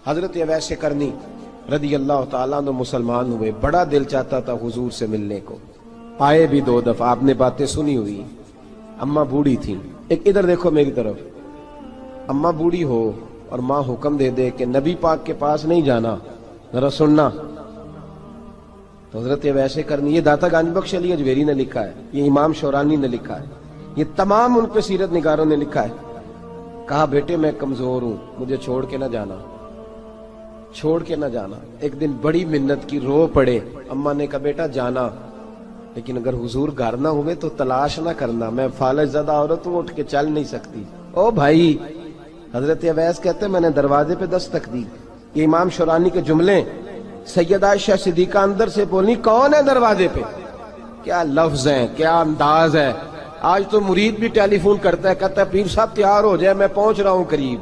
حضرت اویس کرنی رضی اللہ تعالیٰ عنہ مسلمان ہوئے، بڑا دل چاہتا تھا حضور سے ملنے کو، آئے بھی 2 دفعہ، آپ نے باتیں سنی ہوئی، اماں بوڑھی تھی۔ ایک ادھر دیکھو میری طرف، اماں بوڑھی ہو اور ماں حکم دے دے کہ نبی پاک کے پاس نہیں جانا، ذرا سننا، تو حضرت اویس کرنی، یہ داتا گانج بخش علی اجویری نے لکھا ہے، یہ امام شورانی نے لکھا ہے، یہ تمام ان پہ سیرت نگاروں نے لکھا ہے، کہا بیٹے میں کمزور ہوں، مجھے چھوڑ کے نہ جانا، چھوڑ کے نہ جانا۔ ایک دن بڑی منت کی، رو پڑے، اماں نے کہا بیٹا جانا، لیکن اگر حضور گھر نہ ہوئے تو تلاش نہ کرنا، میں فالج زدہ عورت ہوں، اٹھ کے چل نہیں سکتی۔ او بھائی، حضرت اویس کہتے میں نے دروازے پہ دستک دی، یہ امام شورانی کے جملے، سیدہ عائشہ صدیقہ اندر سے بولی کون ہے دروازے پہ؟ کیا لفظ ہیں، کیا انداز ہے۔ آج تو مرید بھی ٹیلی فون کرتا ہے، کہتا ہے پیر صاحب تیار ہو جائے، میں پہنچ رہا ہوں قریب،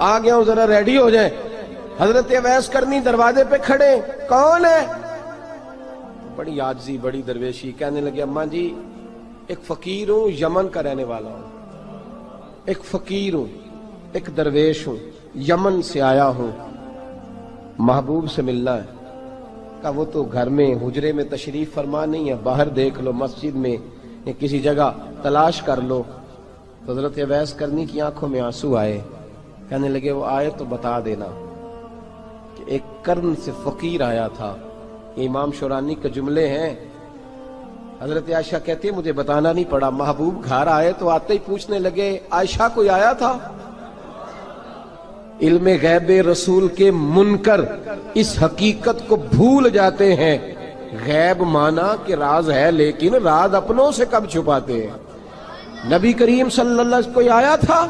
آ گیا ہوں، ذرا ریڈی ہو جائے۔ حضرت اویس کرنی دروازے پہ کھڑے، کون ہے؟ بڑی عاجزی، بڑی درویشی، کہنے لگے اماں جی ایک فقیر ہوں، یمن کا رہنے والا ہوں، ایک فقیر ہوں، ایک درویش ہوں، یمن سے آیا ہوں، محبوب سے ملنا ہے۔ کہا وہ تو گھر میں حجرے میں تشریف فرما نہیں ہے، باہر دیکھ لو، مسجد میں یا کسی جگہ تلاش کر لو۔ تو حضرت اویس کرنی کی آنکھوں میں آنسو آئے، کہنے لگے وہ آئے تو بتا دینا کہ ایک قرن سے فقیر آیا تھا۔ یہ امام شورانی کے جملے ہیں۔ حضرت عائشہ کہتی ہے مجھے بتانا نہیں پڑا، محبوب گھر آئے تو آتے ہی پوچھنے لگے عائشہ کوئی آیا تھا؟ علم غیب رسول کے منکر اس حقیقت کو بھول جاتے ہیں، غیب مانا کہ راز ہے، لیکن راز اپنوں سے کب چھپاتے ہیں۔ نبی کریم صلی اللہ علیہ وسلم کوئی آیا تھا؟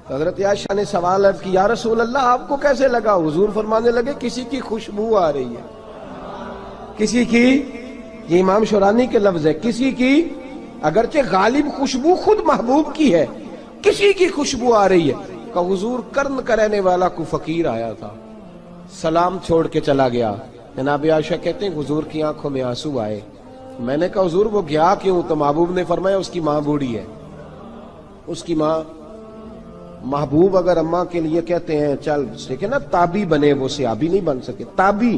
حضرت عائشہ نے سوال عرض کی یا رسول اللہ آپ کو کیسے لگا؟ حضور فرمانے لگے کسی کی خوشبو آ رہی ہے، کسی کی، یہ امام شورانی کے لفظ ہے، کسی کی، اگرچہ غالب خوشبو خود محبوب کی ہے، کسی کی خوشبو آ رہی ہے۔ کہ حضور قرن کا رہنے والا کوئی فقیر آیا تھا، سلام چھوڑ کے چلا گیا۔ جناب عائشہ کہتے ہیں حضور کی آنکھوں میں آنسو آئے۔ میں نے کہا حضور وہ گیا کیوں؟ تو محبوب نے فرمایا اس کی ماں بوڑھی ہے، اس کی ماں۔ محبوب اگر اماں کے لیے کہتے ہیں چل دیکھیں نا تابی بنے، وہ صحابی نہیں بن سکے، تابی،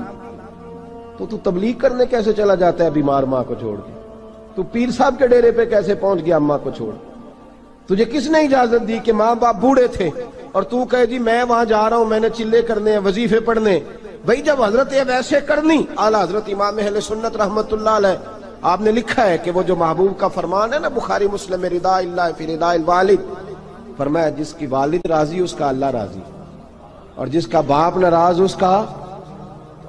تو تبلیغ کرنے کیسے چلا جاتا ہے بیمار ماں کو چھوڑ کے؟ تو پیر صاحب کے ڈیرے پہ کیسے پہنچ گیا اماں کو چھوڑ؟ تجھے کس نے اجازت دی کہ ماں باپ بوڑھے تھے اور تو کہے جی میں وہاں جا رہا ہوں، میں نے چلے کرنے ہیں، وظیفے پڑھنے؟ بھئی جب حضرت اویس کرنی اعلیٰ حضرت امام اہل سنت رحمت اللہ علیہ آپ نے لکھا ہے کہ وہ جو محبوب کا فرمان ہے نا بخاری مسلم میں، رضا اللہ فی رضا الوالد، فرمایا جس کی والد راضی اس کا اللہ راضی، اور جس کا باپ ناراض اس کا،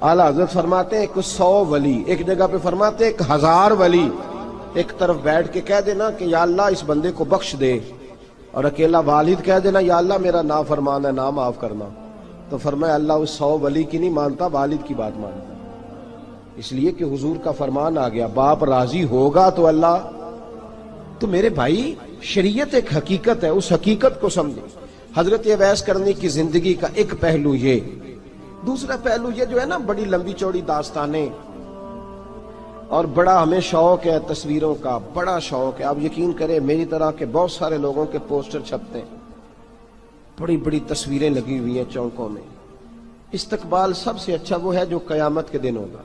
اعلیٰ حضرت فرماتے ہیں 100 ولی، ایک جگہ پہ فرماتے ہیں 1000 ولی ایک طرف بیٹھ کے کہہ دینا کہ یا اللہ اس بندے کو بخش دے، اور اکیلا والد کہہ دینا یا اللہ میرا نافرمان ہے، نہ معاف کرنا، تو فرمایا اللہ اس 100 ولی کی نہیں مانتا، والد کی بات مانتا، اس لیے کہ حضور کا فرمان آ گیا باپ راضی ہوگا تو اللہ۔ تو میرے بھائی شریعت ایک حقیقت ہے، اس حقیقت کو سمجھیں۔ حضرت اویس کرنی کی زندگی کا ایک پہلو یہ، دوسرا پہلو یہ جو ہے نا بڑی لمبی چوڑی داستانیں، اور بڑا ہمیں شوق ہے تصویروں کا، بڑا شوق ہے۔ آپ یقین کریں میری طرح کے بہت سارے لوگوں کے پوسٹر چھپتے ہیں، بڑی بڑی تصویریں لگی ہوئی ہیں چوکوں میں۔ استقبال سب سے اچھا وہ ہے جو قیامت کے دن ہوگا۔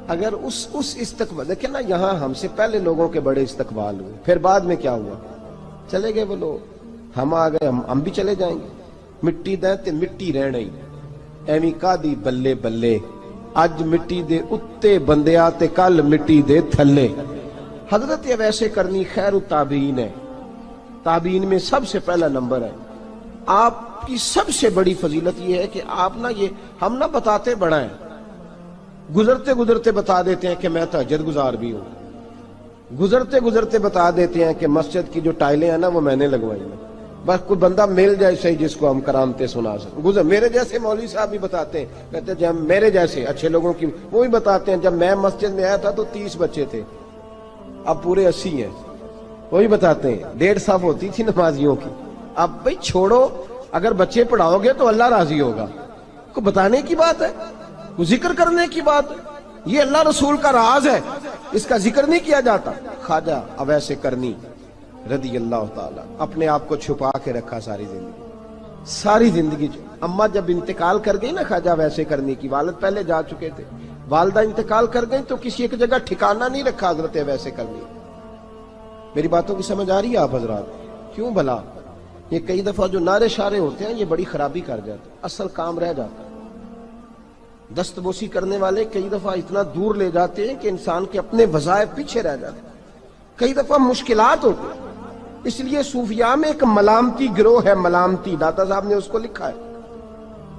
اگر اس استقبال دیکھیں نا، یہاں ہم سے پہلے لوگوں کے بڑے استقبال ہوئے، پھر بعد میں کیا ہوا؟ چلے گئے وہ لوگ، ہم آ گئے، ہم بھی چلے جائیں گے۔ مٹی دیں تے مٹی رہنی، ایویں کا دی بلے بلے، اج مٹی دے اتے بندیا تے کل مٹی دے تھلے۔ حضرت اویس کرنی خیر التابعین ہے، تابعین میں سب سے پہلا نمبر ہے۔ آپ کی سب سے بڑی فضیلت یہ ہے کہ آپ نا، یہ ہم نہ بتاتے بڑا ہیں، گزرتے گزرتے بتا دیتے ہیں کہ میں تہجد گزار بھی ہوں، گزرتے گزرتے بتا دیتے ہیں کہ مسجد کی جو ٹائلیں ہیں نا وہ میں نے لگوائی ہیں، بس کوئی بندہ مل جائے صحیح جس کو ہم کرامتیں سنا سکیں۔ میرے جیسے مولوی صاحب بھی بتاتے ہیں، کہتے ہیں جب میرے جیسے اچھے لوگوں کی وہ بھی بتاتے ہیں جب میں مسجد میں آیا تھا تو 30 بچے تھے، اب پورے 80 ہیں، وہی بتاتے ہیں 1.5 صف ہوتی تھی نمازیوں کی، اب بھئی چھوڑو، اگر بچے پڑھاؤ گے تو اللہ راضی ہوگا، کو بتانے کی بات ہے، کو ذکر کرنے کی بات ہے، یہ اللہ رسول کا راز ہے، اس کا ذکر نہیں کیا جاتا۔ خواجہ اویس کرنی رضی اللہ تعالیٰ اپنے آپ کو چھپا کے رکھا ساری زندگی، ساری زندگی اماں جب انتقال کر گئی نا خواجہ ویسے کرنے کی، والد پہلے جا چکے تھے، والدہ انتقال کر گئی تو کسی ایک جگہ ٹھکانہ نہیں رکھا حضرت ویسے کرنے۔ میری باتوں کی سمجھ آ رہی ہے آپ حضرات؟ کیوں بھلا یہ کئی دفعہ جو نعرے شارے ہوتے ہیں یہ بڑی خرابی کر جاتے ہیں، اصل کام رہ جاتا ہے۔ دست بوسی کرنے والے کئی دفعہ اتنا دور لے جاتے ہیں کہ انسان کے اپنے وظائف پیچھے رہ جاتے ہیں، کئی دفعہ مشکلات ہوتی ہیں۔ اس لیے صوفیاء میں ایک ملامتی گروہ ہے، ملامتی، داتا صاحب نے اس کو لکھا ہے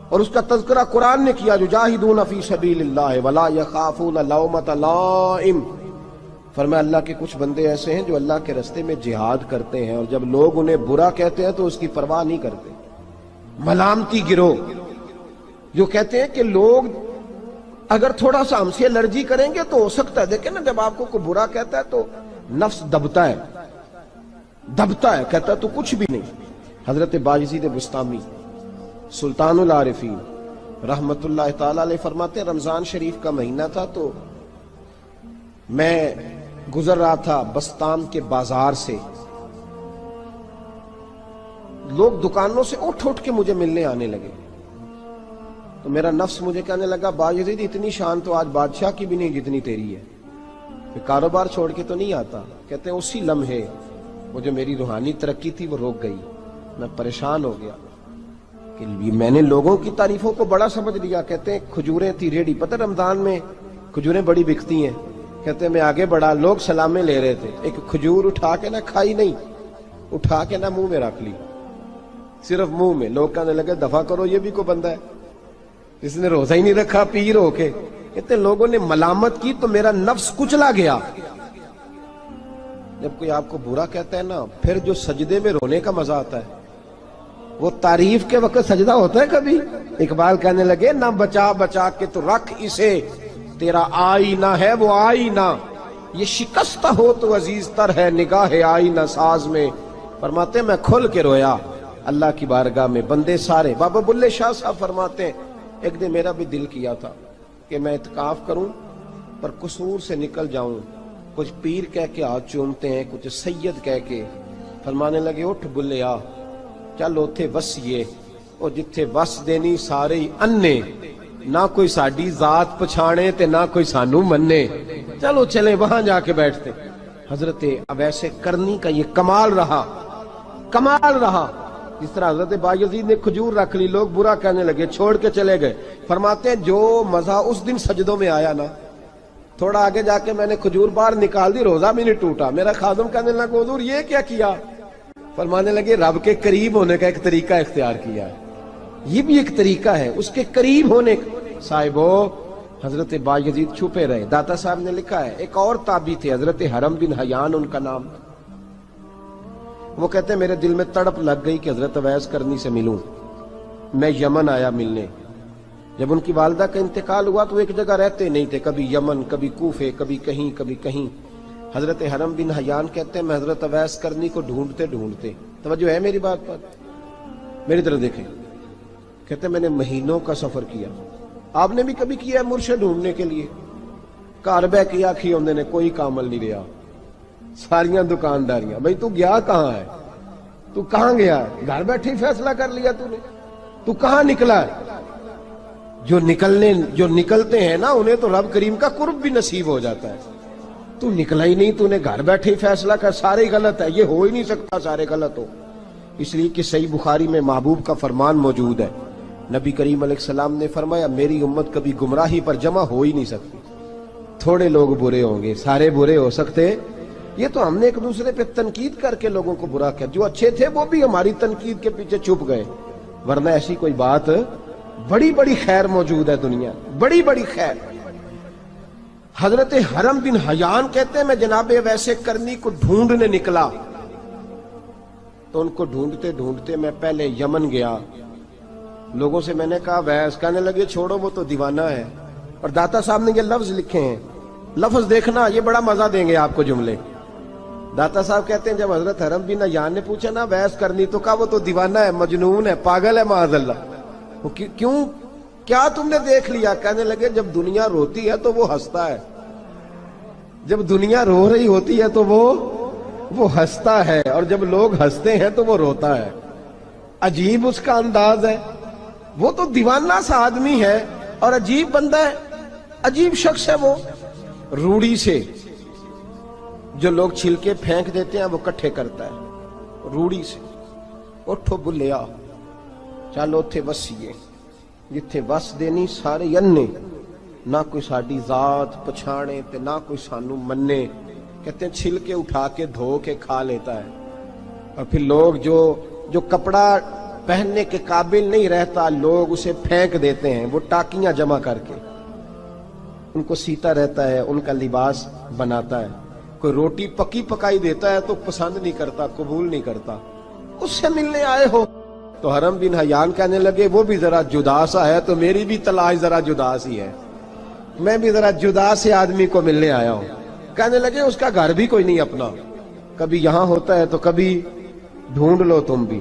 اور اس کا تذکرہ قرآن نے کیا، یجاہدون فی سبیل اللہ ولا یخافون لومۃ لائم۔ فرمایا اللہ کے کچھ بندے ایسے ہیں جو اللہ کے راستے میں جہاد کرتے ہیں اور جب لوگ انہیں برا کہتے ہیں تو اس کی پرواہ نہیں کرتے۔ ملامتی گروہ جو کہتے ہیں کہ لوگ اگر تھوڑا سا ہم سے الرجی کریں گے تو ہو سکتا ہے، دیکھیں نا جب آپ کو کوئی برا کہتا ہے تو نفس دبتا ہے، کہتا ہے تو کچھ بھی نہیں۔ حضرت باجزید بستامی سلطان العارفین رحمت اللہ تعالی علیہ فرماتے ہیں رمضان شریف کا مہینہ تھا تو میں گزر رہا تھا بستام کے بازار سے، لوگ دکانوں سے اٹھ کے مجھے ملنے آنے لگے تو میرا نفس مجھے کہنے لگا باجزید اتنی شان تو آج بادشاہ کی بھی نہیں جتنی تیری ہے، میں کاروبار چھوڑ کے تو نہیں آتا۔ کہتے ہیں اسی لمحے وہ جو میری روحانی ترقی تھی وہ روک گئی، میں پریشان ہو گیا کہ میں نے لوگوں کی تعریفوں کو بڑا سمجھ لیا۔ کہتے ہیں کھجوریں تھی ریڈی، پتہ رمضان میں کھجوریں بڑی بکتی ہیں، کہتے ہیں میں آگے بڑھا، لوگ سلامیں لے رہے تھے، ایک کھجور اٹھا کے نہ کھائی نہیں، اٹھا کے نہ منہ میں رکھ لی، صرف منہ میں۔ لوگ کہنے لگے دفع کرو یہ بھی کوئی بندہ ہے جس نے روزہ ہی نہیں رکھا پیر ہو کے۔ کہتے ہیں لوگوں نے ملامت کی تو میرا نفس کچلا گیا۔ جب کوئی آپ کو برا کہتا ہے نا پھر جو سجدے میں رونے کا مزہ آتا ہے وہ تعریف کے وقت سجدہ ہوتا ہے کبھی؟ اقبال کہنے لگے نہ بچا بچا کے تو رکھ اسے، تیرا آئینہ ہے وہ آئینہ، یہ شکستہ ہو تو عزیز تر ہے نگاہ آئینہ ساز میں۔ فرماتے میں کھل کے رویا اللہ کی بارگاہ میں، بندے سارے۔ بابا بلے شاہ صاحب فرماتے ہیں ایک دن میرا بھی دل کیا تھا کہ میں اعتکاف کروں پر قصور سے نکل جاؤں، کچھ پیر کہہ کے ہاتھ چومتے ہیں، کچھ سید کہہ کے۔ فرمانے لگے اٹھ بلے آ چل اوتھے وسیے، اور جتھے وس دینی سارے ہی انے، نہ کوئی ساڈی ذات پچھانے تے نہ کوئی سانو مننے، چلو چلے وہاں جا کے بیٹھتے۔ حضرت اویس کرنی کا یہ کمال رہا، جس طرح حضرت باجزید نے کھجور رکھ لی، لوگ برا کہنے لگے، چھوڑ کے چلے گئے۔ فرماتے ہیں جو مزہ اس دن سجدوں میں آیا نا، تھوڑا آگے جا کے میں نے کھجور باہر نکال دی، روزہ بھی نہیں ٹوٹا۔ میرا خادم کہنے لگا حضور یہ کیا کیا؟ فرمانے لگے رب کے قریب ہونے کا ایک طریقہ اختیار کیا ہے، یہ بھی ایک طریقہ ہے اس کے قریب ہونے کا۔ صاحبو حضرت باجزید چھپے رہے۔ داتا صاحب نے لکھا ہے ایک اور تابعی تھے حضرت حرم بن حیان ان کا نام، وہ کہتے ہیں میرے دل میں تڑپ لگ گئی کہ حضرت اویس کرنی سے ملوں۔ میں یمن آیا ملنے، جب ان کی والدہ کا انتقال ہوا تو ایک جگہ رہتے نہیں تھے، کبھی یمن، کبھی کوفے، کبھی کہیں۔ حضرت حرم بن حیان کہتے ہیں میں حضرت اویس کرنی کو ڈھونڈتے، توجہ ہے میری بات پر، میری طرف دیکھیں، کہتے ہیں میں نے مہینوں کا سفر کیا۔ آپ نے بھی کبھی کیا ہے مرشد ڈھونڈنے کے لیے؟ گھر بہ کے آکھی ہوندے نے کوئی کامل نہیں رہا، ساریاں دکانداریاں۔ بھئی تو گیا کہاں ہے؟ تو کہاں گیا ہے؟ گھر بیٹھے ہی فیصلہ کر لیا تو نے؟ تو کہاں نکلا ہے؟ جو نکلتے ہیں نا انہیں تو رب کریم کا قرب بھی نصیب ہو جاتا ہے۔ تو نکلا ہی نہیں، تو نے گھر بیٹھے ہی فیصلہ کر، سارے غلط ہے، یہ ہو ہی نہیں سکتا سارے غلط ہو۔ اس لیے کہ صحیح بخاری میں محبوب کا فرمان موجود ہے، نبی کریم علیہ السلام نے فرمایا میری امت کبھی گمراہی پر جمع ہو ہی نہیں سکتی، تھوڑے لوگ برے ہوں گے، سارے برے ہو سکتے۔ یہ تو ہم نے ایک دوسرے پہ تنقید کر کے لوگوں کو برا کیا، جو اچھے تھے وہ بھی ہماری تنقید کے پیچھے چھپ گئے، ورنہ ایسی کوئی بات، بڑی خیر موجود ہے دنیا، بڑی خیر۔ حضرت حرم بن حیان کہتے ہیں میں جناب ویسے کرنی کو ڈھونڈنے نکلا تو ان کو ڈھونڈتے میں پہلے یمن گیا، لوگوں سے میں نے کہا ویس، کہنے لگے چھوڑو وہ تو دیوانہ ہے۔ اور داتا صاحب نے یہ لفظ لکھے ہیں، لفظ دیکھنا یہ بڑا مزہ دیں گے آپ کو جملے۔ داتا صاحب کہتے ہیں جب حضرت حرم بن حیان نے پوچھا نا ویس کرنی، تو کہا وہ تو دیوانہ ہے، مجنون ہے، پاگل ہے معاذ اللہ۔ کیوں؟ کیا تم نے دیکھ لیا؟ کہنے لگے جب دنیا روتی ہے تو وہ ہنستا ہے، جب دنیا رو رہی ہوتی ہے تو وہ ہنستا ہے، اور جب لوگ ہنستے ہیں تو وہ روتا ہے۔ عجیب اس کا انداز ہے، وہ تو دیوانہ سا آدمی ہے اور عجیب بندہ ہے، عجیب شخص ہے وہ۔ روڑی سے جو لوگ چھلکے پھینک دیتے ہیں وہ کٹھے کرتا ہے، روڑی سے۔ اٹھو بلیا چلو اتھے وسیے جتھے وس دینی سارے ینے، نہ کوئی ساڈی ذات پچھانے تے نہ کوئی سانو منے۔ کہتے ہیں چھلکے اٹھا کے دھو کے کھا لیتا ہے، اور پھر لوگ جو کپڑا پہننے کے قابل نہیں رہتا لوگ اسے پھینک دیتے ہیں، وہ ٹاکیاں جمع کر کے ان کو سیتا رہتا ہے، ان کا لباس بناتا ہے۔ کوئی روٹی پکی پکائی دیتا ہے تو پسند نہیں کرتا، قبول نہیں کرتا، اس سے ملنے آئے ہو۔ تو حرم بن حیان کہنے لگے وہ بھی ذرا جدا سا ہے تو میری بھی تلاش ذرا جدا سی ہے، میں بھی ذرا جدا سے آدمی کو ملنے آیا ہوں۔ کہنے لگے اس کا گھر بھی کوئی نہیں اپنا، کبھی یہاں ہوتا ہے تو کبھی ڈھونڈ لو تم بھی۔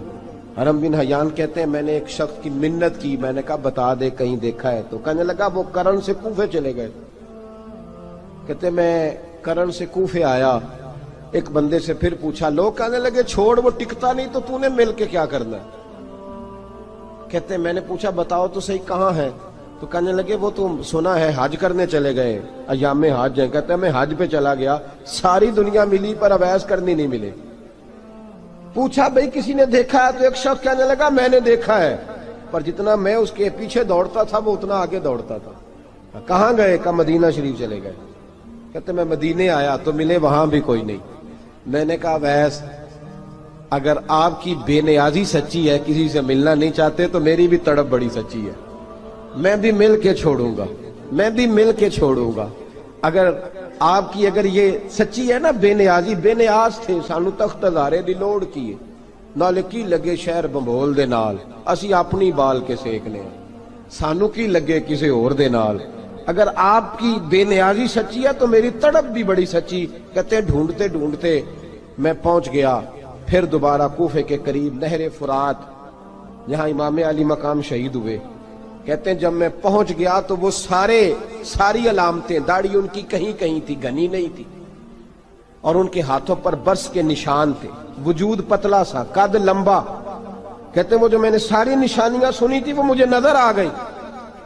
حرم بن حیان کہتے ہیں میں نے ایک شخص کی منت کی، میں نے کہا بتا دے کہیں دیکھا ہے تو۔ کہنے لگا وہ کرن سے کوفے چلے گئے۔ کہتے میں کرن سے کوفے آیا، ایک بندے سے پھر پوچھا، لوگ کہنے لگے چھوڑ وہ ٹکتا نہیں تو نے مل کے کیا کرنا ہے۔ کہتے میں نے پوچھا بتاؤ تو صحیح کہاں ہے، تو کہنے لگے وہ تو سنا ہے حج کرنے چلے گئے، ایام حج ہیں۔ کہتے میں حج پہ چلا گیا، ساری دنیا ملی پر اویس کرنی نہیں ملے۔ پوچھا بھئی کسی نے دیکھا ہے، تو ایک شخص کہنے لگا میں نے دیکھا ہے، پر جتنا میں اس کے پیچھے دوڑتا تھا وہ اتنا آگے دوڑتا تھا۔ کہاں گئے؟ کہ مدینہ شریف چلے گئے۔ کہتے میں مدینے آیا تو ملے وہاں بھی کوئی نہیں۔ میں نے کہا ویس اگر آپ کی بے نیازی سچی ہے، کسی سے ملنا نہیں چاہتے، تو میری بھی تڑپ بڑی سچی ہے، میں بھی مل کے چھوڑوں گا، میں بھی مل کے چھوڑوں گا۔ اگر آپ کی اگر یہ سچی ہے نا بے نیازی، بے نیاز تھے، سانو تخت ہزارے دی لوڑ کیے، نالے کی لگے شہر بمبول دے نال، اسی اپنی بال کے سیکنے ہیں، سانو کی لگے کسی اور دے نال۔ اگر آپ کی بے نیازی سچی ہے تو میری تڑپ بھی بڑی سچی۔ کہتے ہیں ڈھونڈتے ڈھونڈتے میں پہنچ گیا، پھر دوبارہ کوفے کے قریب نہر فرات جہاں امام علی مقام شہید ہوئے۔ کہتے ہیں جب میں پہنچ گیا تو وہ ساری علامتیں، داڑھی ان کی کہیں کہیں تھی، گھنی نہیں تھی، اور ان کے ہاتھوں پر برس کے نشان تھے، وجود پتلا سا، قد لمبا۔ کہتے ہیں وہ جو میں نے ساری نشانیاں سنی تھی وہ مجھے نظر آ گئی۔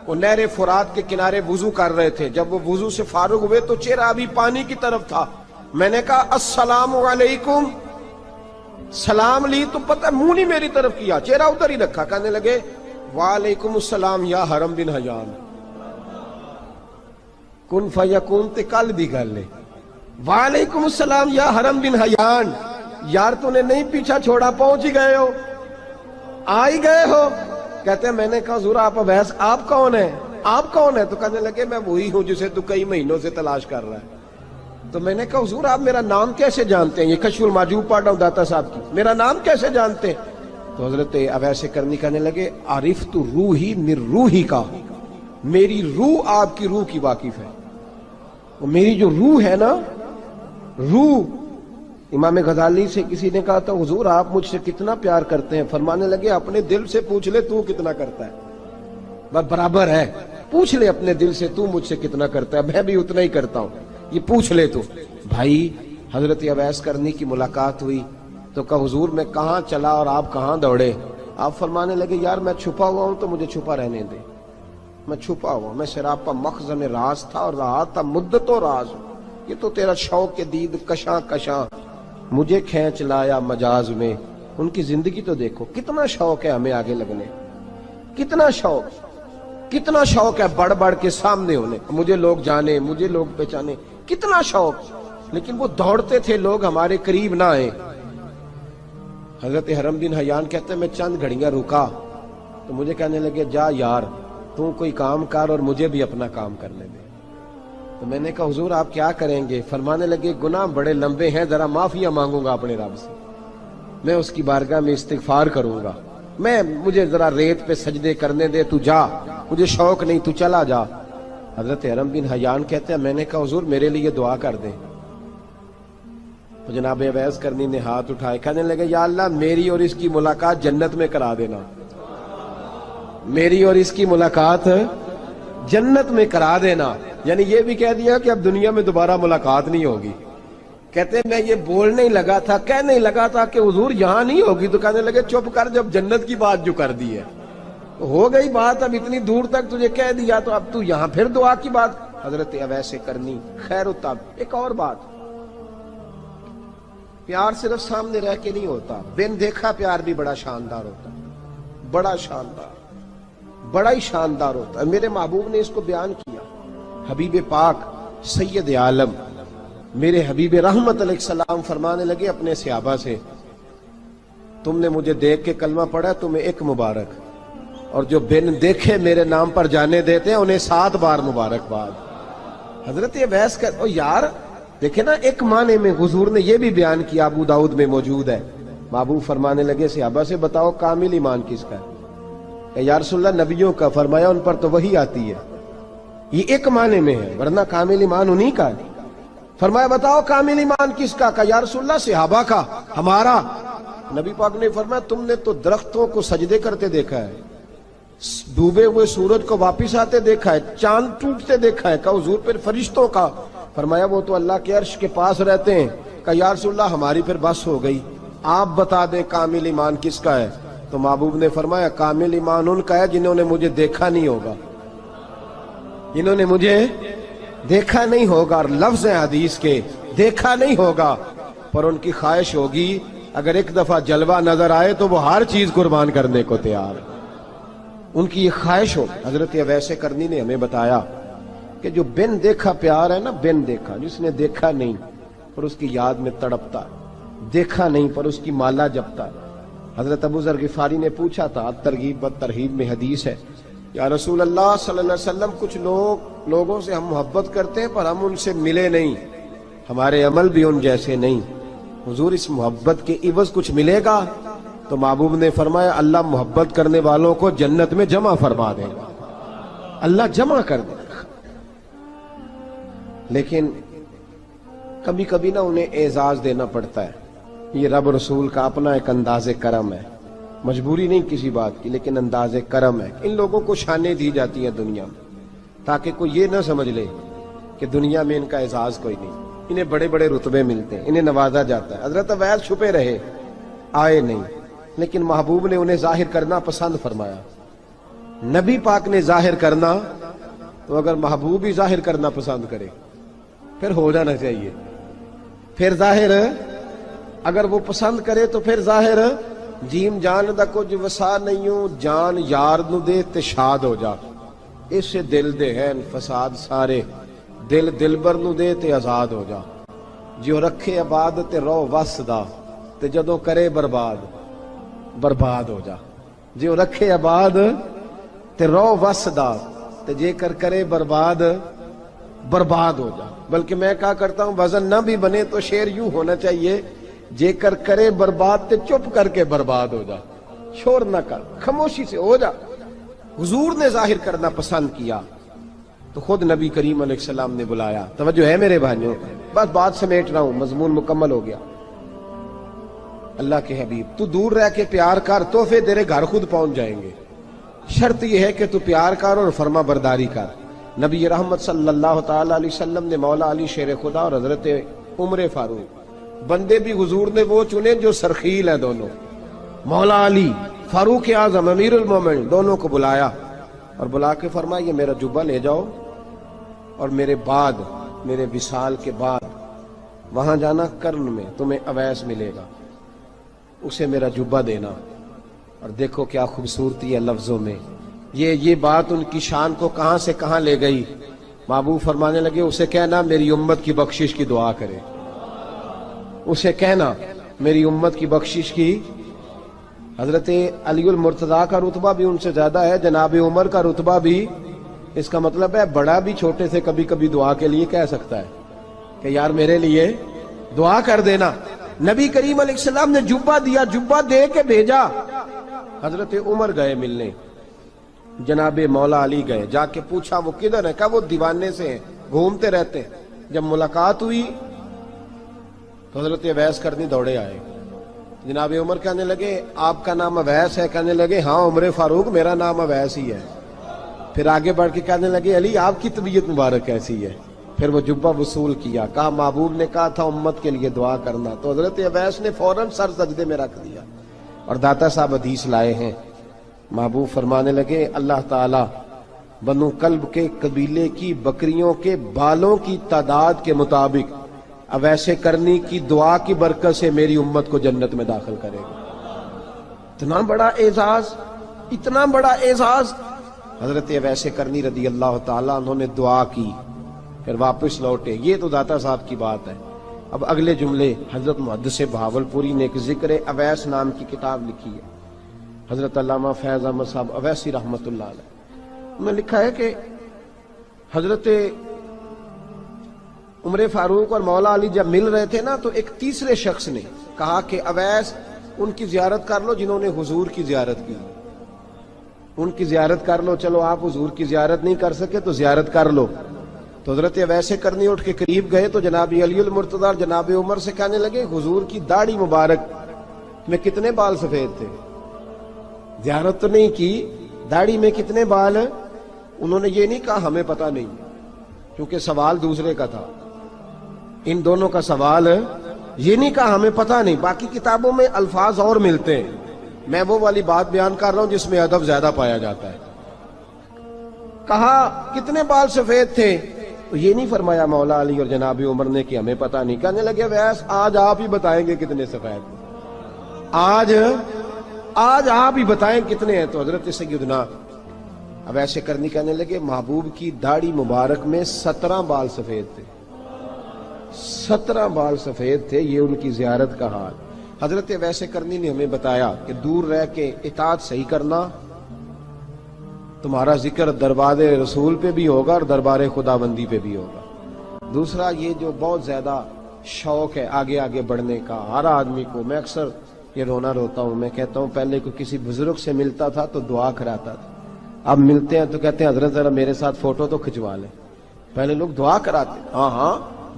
وہ نہر فرات کے کنارے وضو کر رہے تھے، جب وہ وضو سے فارغ ہوئے تو چہرہ ابھی پانی کی طرف تھا۔ میں نے کہا السلام علیکم، سلام لی تو پتہ منہ نہیں میری طرف کیا، چہرہ ادھر ہی رکھا۔ کہنے لگے وعلیکم السلام یا حرم بن حیان، کن فیکون تے کل دی گل ہے۔ وعلیکم السلام یا حرم بن حیان، یار تو نے نہیں پیچھا چھوڑا، پہنچ ہی گئے ہو، آ ہی گئے ہو۔ کہتے ہیں میں نے کہا حضور آپ ویس آپ کون ہیں، آپ کون ہیں؟ تو کہنے لگے میں وہی ہوں جسے تو کئی مہینوں سے تلاش کر رہا ہے۔ تو میں نے کہا حضور آپ میرا نام کیسے جانتے ہیں؟ یہ کشف المحجوب پڑھ رہا ہوں داتا صاحب کی، میرا نام کیسے جانتے ہیں؟ تو حضرت اویس کرنی کہنے لگے عرفت روحی من روحی کا، میری روح آپ کی روح کی واقف ہے۔ وہ میری جو روح ہے نا، روح۔ امام غزالی سے کسی نے کہا تھا حضور آپ مجھ سے کتنا پیار کرتے ہیں؟ فرمانے لگے اپنے دل سے پوچھ لے تو کتنا کرتا ہے، بس برابر ہے، پوچھ لے اپنے دل سے تو مجھ سے کتنا کرتا ہے، میں بھی اتنا ہی کرتا ہوں، یہ پوچھ لے تو۔ بھائی حضرت اویس کرنی کی ملاقات ہوئی تو کہا حضور میں کہاں چلا اور آپ کہاں دوڑے؟ آپ فرمانے لگے یار میں چھپا ہوا ہوں تو مجھے چھپا رہنے دے، میں چھپا ہوا، میں سراپا مخزن راز تھا اور رہا تھا مدت و راز۔ یہ تو تیرا شوق کے دید کشاں کشاں مجھے کھینچ لایا مجاز میں۔ ان کی زندگی تو دیکھو، کتنا شوق ہے ہمیں آگے لگنے، کتنا شوق ہے بڑھ بڑھ کے سامنے ہونے، مجھے لوگ جانے، مجھے لوگ پہچانے، کتنا شوق، لیکن وہ دوڑتے تھے لوگ ہمارے قریب نہ آئے۔ حضرت حرم بن حیان کہتے ہیں میں چند گھڑیاں رکا تو مجھے کہنے لگے جا یار تو کوئی کام کر اور مجھے بھی اپنا کام کرنے دے۔ تو میں نے کہا حضور آپ کیا کریں گے؟ فرمانے لگے گناہ بڑے لمبے ہیں، ذرا معافیاں مانگوں گا اپنے رب سے، میں اس کی بارگاہ میں استغفار کروں گا، مجھے ذرا ریت پہ سجدے کرنے دے، تو جا، مجھے شوق نہیں، تو چلا جا۔ حضرت حرم بن حیان کہتے ہیں میں نے کہا حضور میرے لیے دعا کر دیں۔ تو جناب اویس کرنی نے ہاتھ اٹھائے، کہنے لگے یا اللہ میری اور اس کی ملاقات جنت میں کرا دینا، میری اور اس کی ملاقات جنت میں کرا دینا۔ یعنی یہ بھی کہہ دیا کہ اب دنیا میں دوبارہ ملاقات نہیں ہوگی، کہتے ہیں میں یہ بولنے ہی لگا تھا، کہنے ہی لگا تھا کہ حضور یہاں نہیں ہوگی، تو کہنے لگے چپ کر، جب جنت کی بات جو کر دی ہے ہو گئی بات، اب اتنی دور تک تجھے کہہ دیا تو اب تو یہاں پھر دعا کی بات حضرت اویس کرنی خیر التاب۔ ایک اور بات، پیار صرف سامنے رہ کے نہیں ہوتا، بن دیکھا پیار بھی بڑا شاندار ہوتا، بڑا شاندار، بڑا ہی شاندار ہوتا ہے۔ میرے محبوب نے اس کو بیان کیا، حبیب پاک سید عالم میرے حبیب رحمت علیہ السلام فرمانے لگے اپنے صحابہ سے، تم نے مجھے دیکھ کے کلمہ پڑھا، تمہیں ایک مبارک، اور جو بن دیکھے میرے نام پر جانے دیتے ہیں انہیں 7 بار مبارکباد۔ حضرت اویس کا یار دیکھیں نا، ایک معنی میں حضور نے یہ بھی بیان کیا، ابو داؤد میں موجود ہے۔ محبوب فرمانے لگے صحابہ سے، بتاؤ کامل ایمان کس کا ہے؟ یا رسول اللہ نبیوں کا۔ فرمایا ان پر تو وہی آتی ہے، یہ ایک معنی میں ہے، ورنہ کامل ایمان انہی کا ہے۔ فرمایا بتاؤ کامل ایمان کس کا؟ یا رسول اللہ صحابہ کا، ہمارا۔ نبی پاک نے فرمایا تم نے تو درختوں کو سجدے کرتے دیکھا ہے، ڈوبے ہوئے سورج کو واپس آتے دیکھا ہے، چاند ٹوٹتے دیکھا ہے۔ کہا حضور پھر فرشتوں کا؟ فرمایا وہ تو اللہ کے عرش کے پاس رہتے ہیں۔ کہا یا رسول اللہ ہماری پھر بس ہو گئی، آپ بتا دیں کامل ایمان کس کا ہے؟ تو محبوب نے فرمایا کامل ایمان ان کا ہے جنہوں نے مجھے دیکھا نہیں ہوگا، جنہوں نے مجھے دیکھا نہیں ہوگا، اور لفظ ہیں حدیث کے، دیکھا نہیں ہوگا، پر ان کی خواہش ہوگی اگر ایک دفعہ جلوہ نظر آئے تو وہ ہر چیز قربان کرنے کو تیار، ان کی یہ خواہش ہو۔ حضرت اویس کرنی نے ہمیں بتایا کہ جو بن دیکھا پیار ہے نا، بن دیکھا، جس نے دیکھا نہیں پر اس کی یاد میں تڑپتا، دیکھا نہیں پر اس کی مالا جپتا۔ حضرت ابو ذر غفاری نے پوچھا تھا، ترغیب و ترہیب میں حدیث ہے، یا رسول اللہ صلی اللہ علیہ وسلم کچھ لوگوں سے ہم محبت کرتے ہیں پر ہم ان سے ملے نہیں، ہمارے عمل بھی ان جیسے نہیں، حضور اس محبت کے عوض کچھ ملے گا؟ تو محبوب نے فرمایا اللہ محبت کرنے والوں کو جنت میں جمع فرما دے گا، اللہ جمع کر دے گا۔ لیکن کبھی کبھی نا انہیں اعزاز دینا پڑتا ہے، یہ رب رسول کا اپنا ایک انداز کرم ہے، مجبوری نہیں کسی بات کی، لیکن انداز کرم ہے۔ ان لوگوں کو شانیں دی جاتی ہیں دنیا میں تاکہ کوئی یہ نہ سمجھ لے کہ دنیا میں ان کا اعزاز کوئی نہیں، انہیں بڑے بڑے رتبے ملتے ہیں، انہیں نوازا جاتا ہے۔ حضرت اویس چھپے رہے، آئے نہیں، لیکن محبوب نے انہیں ظاہر کرنا پسند فرمایا۔ نبی پاک نے ظاہر کرنا، تو اگر محبوب ہی ظاہر کرنا پسند کرے پھر ہو جانا چاہیے، پھر ظاہر اگر وہ پسند کرے تو پھر ظاہر جیم جان دا کچھ وسا نہیں ہوں، جان یار نو دے تے شاد ہو جا، اس سے دل دے ہیں فساد سارے، دل دلبر نو دے تے آزاد ہو جا، جو رکھے آباد تے رو وس دا تے جدوں کرے برباد برباد ہو جا، جو رکھے آباد تے رو وس دا تے جے کر کرے برباد برباد ہو جا۔ بلکہ میں کہا کرتا ہوں وزن نہ بھی بنے تو شعر یوں ہونا چاہیے، جے کر کرے برباد تے چپ کر کے برباد ہو جا، شور نہ کر، خاموشی سے ہو جا۔ حضور نے ظاہر کرنا پسند کیا تو خود نبی کریم علیہ السلام نے بلایا۔ توجہ ہے میرے بھائیوں، بس بات سمیٹ رہا ہوں، مضمون مکمل ہو گیا۔ اللہ کے حبیب تو دور رہ کے پیار کر، تحفے تیرے گھر خود پہنچ جائیں گے، شرط یہ ہے کہ تو پیار کر اور فرما برداری کر۔ نبی رحمت صلی اللہ تعالی علیہ وسلم نے مولا علی شیر خدا اور حضرت عمر فاروق، بندے بھی حضور نے وہ چنے جو سرخیل ہیں دونوں، مولا علی فاروق اعظم امیر المومنین، دونوں کو بلایا اور بلا کے فرمایا یہ میرا جبہ لے جاؤ اور میرے بعد، میرے وصال کے بعد وہاں جانا کرن میں تمہیں اویس ملے گا، اسے میرا جبہ دینا۔ اور دیکھو کیا خوبصورتی ہے لفظوں میں، یہ بات ان کی شان کو کہاں سے کہاں لے گئی۔ محبوب فرمانے لگے اسے کہنا میری امت کی بخشش کی دعا کرے، اسے کہنا میری امت کی بخشش کی۔ حضرت علی المرتضیٰ کا رتبہ بھی ان سے زیادہ ہے، جناب عمر کا رتبہ بھی، اس کا مطلب ہے بڑا بھی چھوٹے سے کبھی کبھی دعا کے لیے کہہ سکتا ہے کہ یار میرے لیے دعا کر دینا۔ نبی کریم علیہ السلام نے جبہ دیا، جبہ دے کے بھیجا۔ حضرت عمر گئے ملنے، جناب مولا علی گئے، جا کے پوچھا وہ کدھر ہے؟ کہا وہ دیوانے سے ہیں، گھومتے رہتے ہیں۔ جب ملاقات ہوئی تو حضرت اویس کرنی دوڑے آئے، جناب عمر کہنے لگے آپ کا نام اویس ہے؟ کہنے لگے ہاں عمر فاروق میرا نام اویس ہی ہے۔ پھر آگے بڑھ کے کہنے لگے علی آپ کی طبیعت مبارک کیسی ہے؟ پھر وہ جبہ وصول کیا، کہا محبوب نے کہا تھا امت کے لیے دعا کرنا، تو حضرت اویس نے فوراً سر سجدے میں رکھ دیا، اور داتا صاحب حدیث لائے ہیں، محبوب فرمانے لگے اللہ تعالی بنو کلب کے قبیلے کی بکریوں کے بالوں کی تعداد کے مطابق اویس کرنی کی دعا کی برکت سے میری امت کو جنت میں داخل کرے گا۔ اتنا بڑا اعزاز، اتنا بڑا اعزاز۔ حضرت اویس کرنی رضی اللہ تعالیٰ انہوں نے دعا کی، پھر واپس لوٹے۔ یہ تو داتا صاحب کی بات ہے۔ اب اگلے جملے حضرت محدث بہاولپوری نے ایک ذکر اویس نام کی کتاب لکھی ہے، حضرت علامہ فیض احمد صاحب اویسی رحمۃ اللہ علیہ، انہوں نے لکھا ہے کہ حضرت عمر فاروق اور مولا علی جب مل رہے تھے نا، تو ایک تیسرے شخص نے کہا کہ اویس ان کی زیارت کر لو جنہوں نے حضور کی زیارت کی، ان کی زیارت کر لو، چلو آپ حضور کی زیارت نہیں کر سکے تو زیارت کر لو۔ تو حضرت اویس کرنی اٹھ کے قریب گئے تو جناب علی المرتضیٰ اور جناب عمر سے کہنے لگے حضور کی داڑھی مبارک میں کتنے بال سفید تھے؟ زیارت تو نہیں کی، داڑھی میں کتنے بال؟ انہوں نے یہ نہیں کہا ہمیں پتہ نہیں، کیونکہ سوال دوسرے کا تھا، ان دونوں کا سوال یہ نہیں کہا ہمیں پتہ نہیں۔ باقی کتابوں میں الفاظ اور ملتے ہیں، میں وہ والی بات بیان کر رہا ہوں جس میں ادب زیادہ پایا جاتا ہے۔ کہا کتنے بال سفید تھے؟ تو یہ نہیں فرمایا مولا علی اور جناب عمر نے کہ ہمیں پتہ نہیں، کہنے لگے ویس آج آپ ہی بتائیں گے کتنے سفید تھے، آج آپ ہی بتائیں کتنے ہیں۔ تو حضرت سیدنا اویس کرنی کہنے لگے محبوب کی داڑھی مبارک میں 17 بال سفید تھے، 17 بال سفید تھے، یہ ان کی زیارت کا حال۔ حضرت اویس کرنی نے ہمیں بتایا کہ دور رہ کے اطاعت صحیح کرنا، تمہارا ذکر دربار رسول پہ بھی ہوگا اور دربار خداوندی پہ بھی ہوگا۔ دوسرا یہ جو بہت زیادہ شوق ہے آگے آگے بڑھنے کا ہر آدمی کو، میں اکثر یہ روتا ہوں، میں کہتا ہوں پہلے کوئی کسی بزرگ سے ملتا تھا تو دعا کراتا تھا، اب ملتے ہیں تو کہتے ہیں حضرت ذرا میرے ساتھ فوٹو تو کھنچوا لیں۔ پہلے لوگ دعا کراتے، ہاں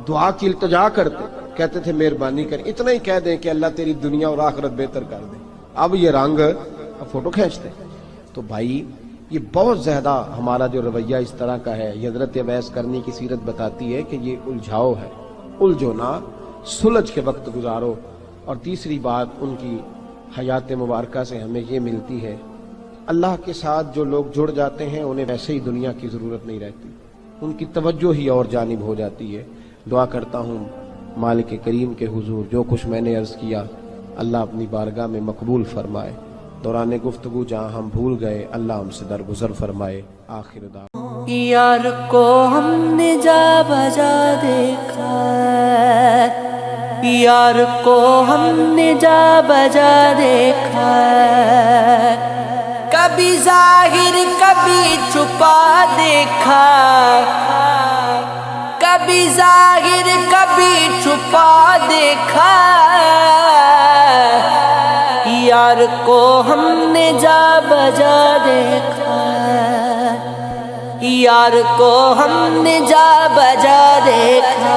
دعا کی التجا کرتے، کہتے تھے مہربانی کر، اتنا ہی کہہ دیں کہ اللہ تیری دنیا اور آخرت بہتر کر دے، اب یہ رنگ اب فوٹو کھینچتے۔ تو بھائی یہ بہت زیادہ ہمارا جو رویہ اس طرح کا ہے، یہ حضرت اویس کرنی کی سیرت بتاتی ہے کہ یہ الجھاؤ ہے، الجھو نہ، سلجھ کے وقت گزارو۔ اور تیسری بات ان کی حیات مبارکہ سے ہمیں یہ ملتی ہے، اللہ کے ساتھ جو لوگ جڑ جاتے ہیں انہیں ویسے ہی دنیا کی ضرورت نہیں رہتی، ان کی توجہ ہی اور جانب ہو جاتی ہے۔ دعا کرتا ہوں مالک کریم کے حضور جو کچھ میں نے عرض کیا اللہ اپنی بارگاہ میں مقبول فرمائے، دوران گفتگو جہاں ہم بھول گئے اللہ ہم سے درگزر فرمائے۔ آخر دعوانا یار کو ہم نے جا بجا دیکھا، یار کو ہم نے جا بجا دیکھا، کبھی ظاہر کبھی چھپا دیکھا، کبھی ظاہر کبھی چھپا دیکھا، یار کو ہم نے جا بجا دیکھا، یار کو ہم نے جا بجا دیکھا۔